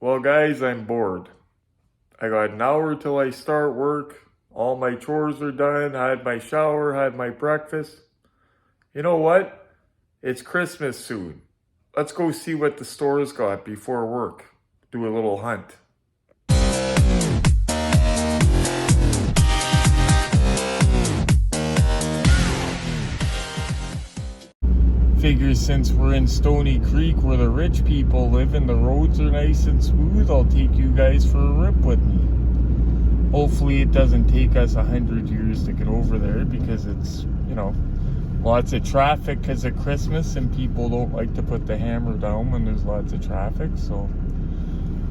Well, guys, I'm bored. I got an hour till I start work. All my chores are done. Had my shower, had my breakfast. You know what? It's Christmas soon. Let's go see what the store's got before work. Do a little hunt. Figures since we're in Stony Creek where the rich people live and the roads are nice and smooth, I'll take you guys for a rip with me. Hopefully it doesn't take us 100 years to get over there because it's, lots of traffic because of Christmas and people don't like to put the hammer down when there's lots of traffic. So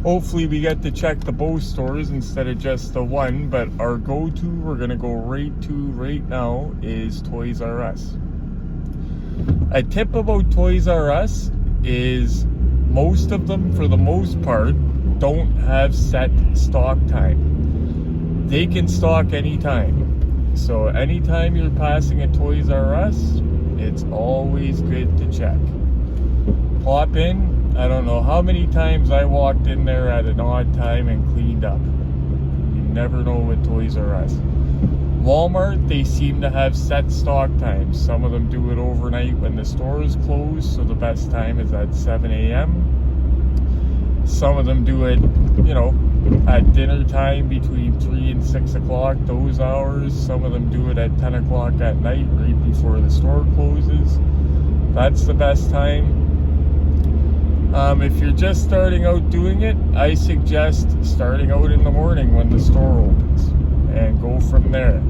hopefully we get to check the both stores instead of just the one, but our go-to we're going to go right now is Toys R Us. A tip about Toys R Us is most of them, for the most part, don't have set stock time. They can stock anytime. So anytime you're passing a Toys R Us, it's always good to check. Pop in. I don't know how many times I walked in there at an odd time and cleaned up. You never know with Toys R Us. Walmart, they seem to have set stock times. Some of them do it overnight when the store is closed, so the best time is at 7 a.m. Some of them do it, at dinner time between 3 and 6 o'clock, those hours. Some of them do it at 10 o'clock at night, right before the store closes. That's the best time. If you're just starting out doing it, I suggest starting out in the morning when the store opens and go from there.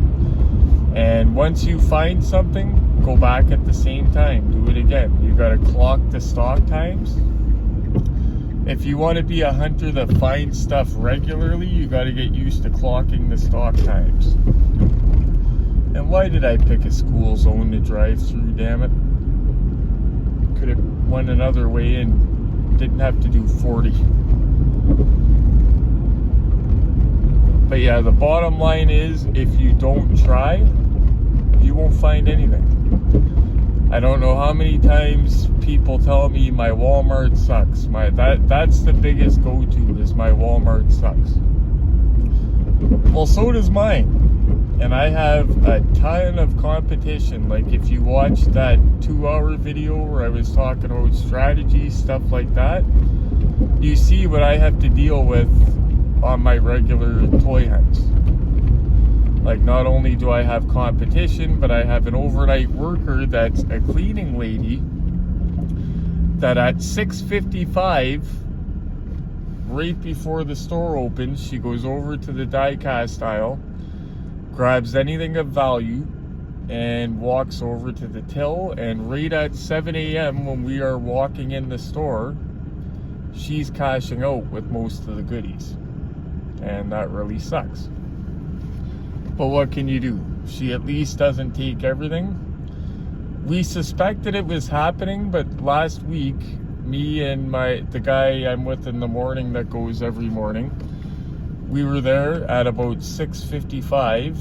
And once you find something, go back at the same time. Do it again. You got to clock the stock times. If you want to be a hunter that finds stuff regularly, you got to get used to clocking the stock times. And why did I pick a school zone to drive through, damn it? Could have went another way and didn't have to do 40. But yeah, the bottom line is, if you don't try, you won't find anything. I don't know how many times people tell me my Walmart sucks. That's the biggest go-to, is my Walmart sucks. Well, so does mine. And I have a ton of competition. Like if you watch that 2-hour video where I was talking about strategy, stuff like that, you see what I have to deal with on my regular toy hunts. Like, not only do I have competition, but I have an overnight worker that's a cleaning lady that at 6:55, right before the store opens, she goes over to the die-cast aisle, grabs anything of value, and walks over to the till, and right at 7 a.m. when we are walking in the store, she's cashing out with most of the goodies. And that really sucks. But what can you do? She at least doesn't take everything. We suspected it was happening, but last week, me and the guy I'm with in the morning that goes every morning, we were there at about 6:55,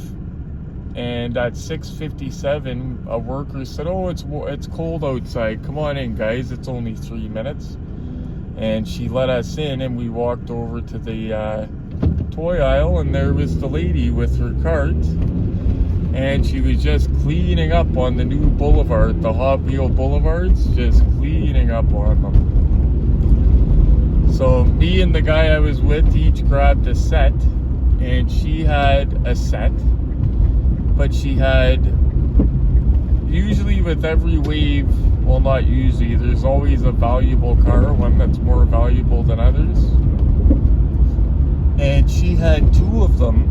and at 6:57, a worker said, "Oh, it's cold outside. Come on in, guys. It's only 3 minutes." And she let us in, and we walked over to the toy aisle, and there was the lady with her cart, and she was just cleaning up on the new boulevard, the Hot Wheel Boulevards, just cleaning up on them. So me and the guy I was with each grabbed a set, and she had a set, but she had, usually with every wave, well, not usually, there's always a valuable car, one that's more valuable than others. And she had 2 of them,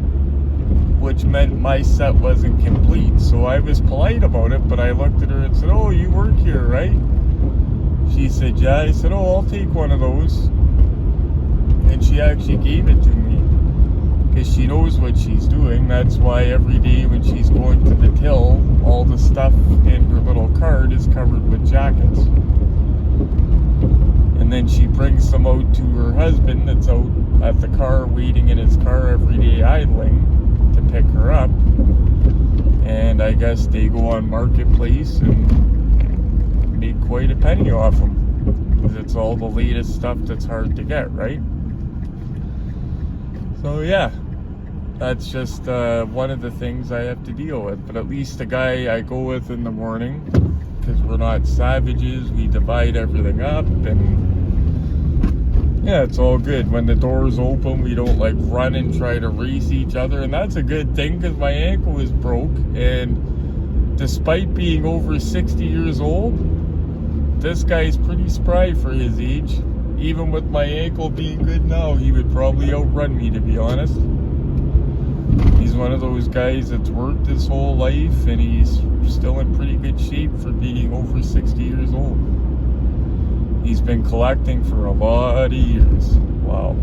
which meant my set wasn't complete. So I was polite about it, but I looked at her and said, "Oh, you work here, right?" She said, "Yeah." I said, "Oh, I'll take one of those." And she actually gave it to me because she knows what she's doing. That's why every day when she's going to the till, all the stuff in her little cart is covered with jackets. And then she brings them out to her husband that's out at the car, waiting in his car every day idling to pick her up. And I guess they go on Marketplace and make quite a penny off them, because it's all the latest stuff that's hard to get, right? So yeah, that's just one of the things I have to deal with. But at least the guy I go with in the morning, because we're not savages, we divide everything up, and yeah, it's all good. When the doors open, we don't like run and try to race each other, and that's a good thing because my ankle is broke, and despite being over 60 years old, this guy's pretty spry for his age. Even with my ankle being good now, he would probably outrun me, to be honest. He's one of those guys that's worked his whole life, and he's still in pretty good shape for being over 60 years old. He's been collecting for a lot of years. Wow.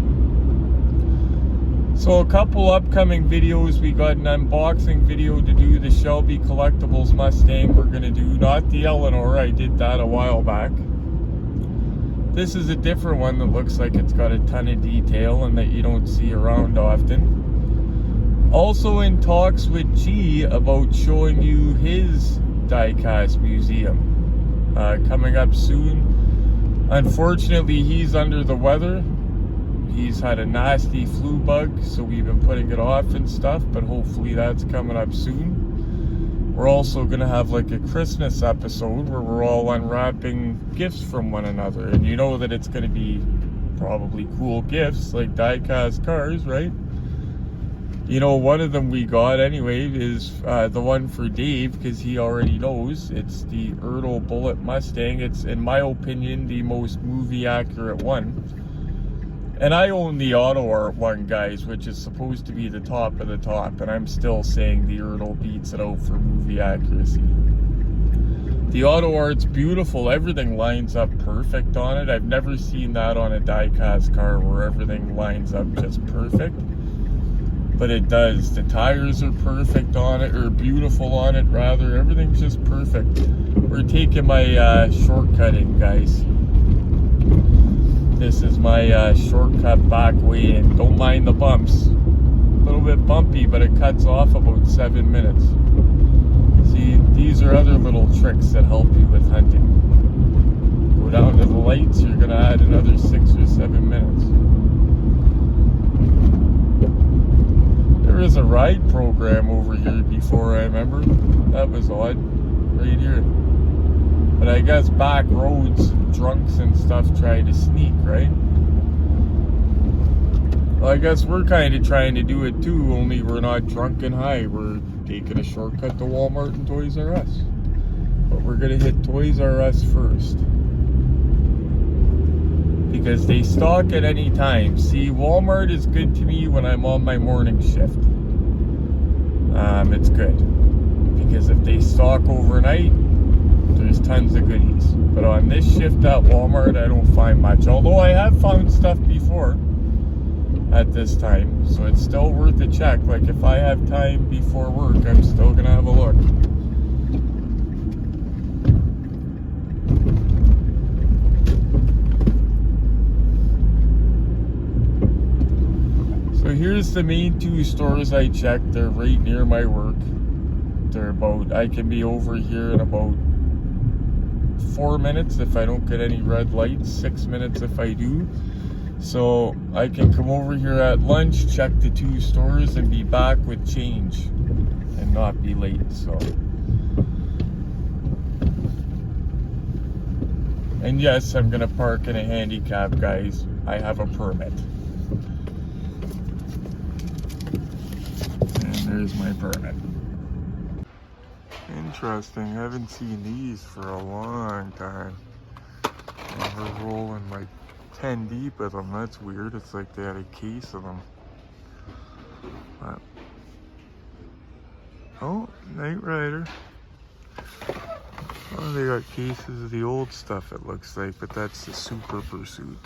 So a couple upcoming videos. We got an unboxing video to do, the Shelby Collectibles Mustang we're going to do. Not the Eleanor, I did that a while back. This is a different one that looks like it's got a ton of detail and that you don't see around often. Also in talks with G about showing you his diecast museum. Coming up soon. Unfortunately, he's under the weather. He's had a nasty flu bug, so we've been putting it off and stuff, but hopefully that's coming up soon. We're also going to have like a Christmas episode where we're all unwrapping gifts from one another. And you know that it's going to be probably cool gifts, like die-cast cars, right? You know, one of them we got anyway is the one for Dave, because he already knows. It's the Ertl Bullet Mustang. It's, in my opinion, the most movie-accurate one. And I own the Auto Art one, guys, which is supposed to be the top of the top. And I'm still saying the Ertl beats it out for movie accuracy. The Auto Art's beautiful. Everything lines up perfect on it. I've never seen that on a die-cast car where everything lines up just perfect. But it does. The tires are perfect on it, or beautiful on it, rather. Everything's just perfect. We're taking my shortcut in, guys. This is my shortcut back way in. Don't mind the bumps. A little bit bumpy, but it cuts off about 7 minutes. See, these are other little tricks that help you with hunting. Go down to the lights, you're going to add another 6 or 7 minutes. There was a ride program over here before, I remember. That was odd. Right here. But I guess back roads, drunks and stuff try to sneak, right? Well, I guess we're kind of trying to do it too, only we're not drunk and high. We're taking a shortcut to Walmart and Toys R Us. But we're going to hit Toys R Us first. Because they stock at any time. See, Walmart is good to me when I'm on my morning shift. It's good. Because if they stock overnight, there's tons of goodies. But on this shift at Walmart, I don't find much. Although I have found stuff before at this time. So it's still worth a check. Like if I have time before work, I'm still going to have a look. So here's the main two stores I checked. They're right near my work. They're about, I can be over here in about 4 minutes if I don't get any red lights, 6 minutes if I do. So I can come over here at lunch, check the two stores, and be back with change and not be late. So, and yes, I'm gonna park in a handicap, guys. I have a permit. And there's my permit. Interesting, I haven't seen these for a long time. And we're rolling like 10 deep with them. That's weird. It's like they had a case of them. But, oh, Knight Rider. Oh, they got cases of the old stuff, it looks like, but that's the Super Pursuit.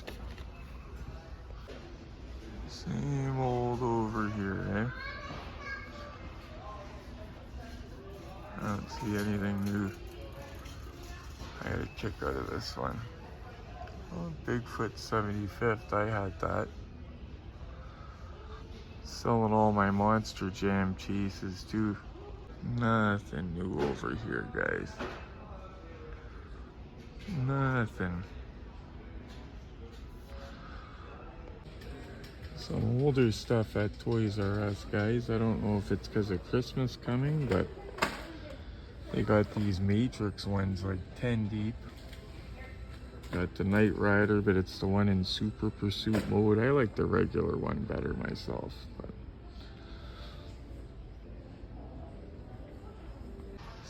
Same old over here, eh? I don't see anything new. I had a kick out of this one. Oh, Bigfoot 75th, I had that. Selling all my Monster Jam chases too. Nothing new over here, guys. Nothing. Some older stuff at Toys R Us, guys. I don't know if it's because of Christmas coming, but they got these Matrix ones, like 10 deep. Got the Knight Rider, but it's the one in Super Pursuit mode. I like the regular one better myself. But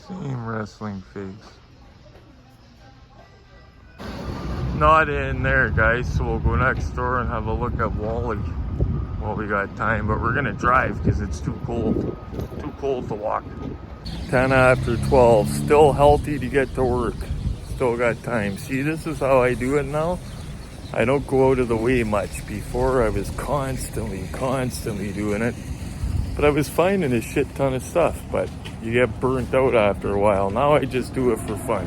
same wrestling figs. Not in there, guys, so we'll go next door and have a look at Wally while we got time. But we're gonna drive because it's too cold. Too cold to walk. 10 after 12. Still healthy to get to work. Still got time. See, this is how I do it now. I don't go out of the way much. Before I was constantly doing it. But I was finding a shit ton of stuff, but you get burnt out after a while. Now I just do it for fun.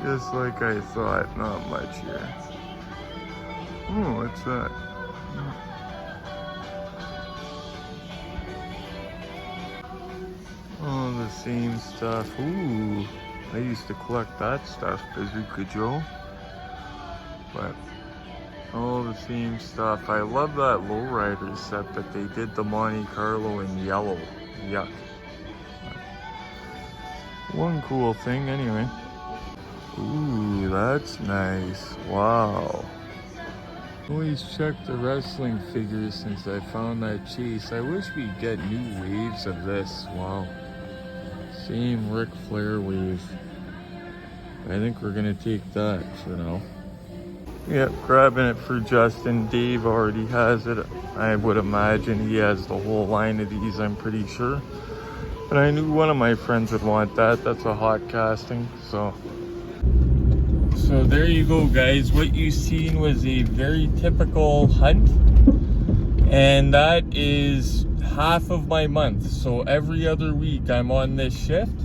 Just like I thought, not much here. Oh, what's that? Oh, the same stuff. Ooh. I used to collect that stuff, Bazooka Joe. But all the same stuff. I love that lowrider set, but they did the Monte Carlo in yellow. Yuck. One cool thing anyway. Ooh, that's nice. Wow. Always check the wrestling figures since I found that chase. I wish we'd get new waves of this. Wow. Same Ric Flair wave. I think we're gonna take that for now. Yep, grabbing it for Justin. Dave already has it. I would imagine he has the whole line of these, I'm pretty sure. But I knew one of my friends would want that. That's a hot casting, so there you go, guys. What you seen was a very typical hunt. And that is half of my month. So every other week I'm on this shift.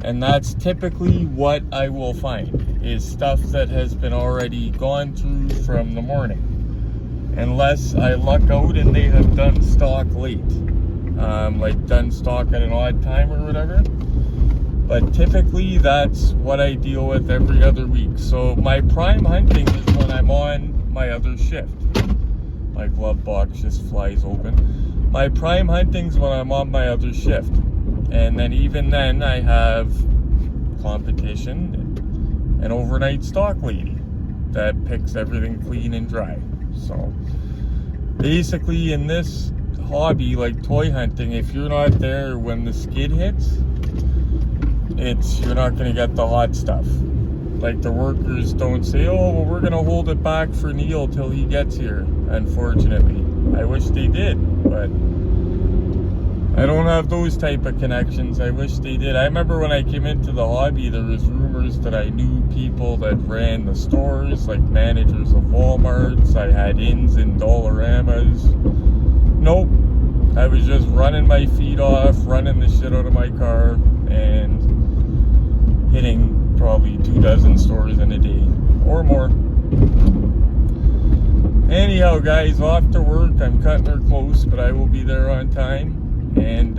And that's typically what I will find, is stuff that has been already gone through from the morning. Unless I luck out and they have done stock late. Like done stock at an odd time or whatever. But typically that's what I deal with every other week. So my prime hunting is when I'm on my other shift. My glove box just flies open. My prime hunting's when I'm on my other shift. And then even then I have competition, an overnight stock lady that picks everything clean and dry. So basically in this hobby, like toy hunting, if you're not there when the skid hits, you're not going to get the hot stuff. Like the workers don't say, oh, well, we're going to hold it back for Neil till he gets here. Unfortunately, I wish they did, but I don't have those type of connections. I wish they did. I remember when I came into the hobby, there was rumors that I knew people that ran the stores, like managers of Walmarts. I had ins in Dollaramas. Nope. I was just running my feet off, running the shit out of my car, and hitting probably 24 stores in a day or more. Anyhow, guys, off to work. I'm cutting her close, but I will be there on time. And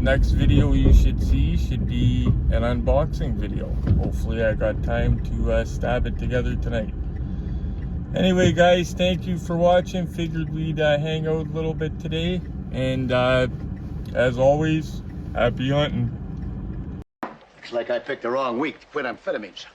next video you should see should be an unboxing video. Hopefully I got time to stab it together tonight. Anyway, guys, thank you for watching. Figured we'd hang out a little bit today. And as always, happy hunting. Looks like I picked the wrong week to quit amphetamines.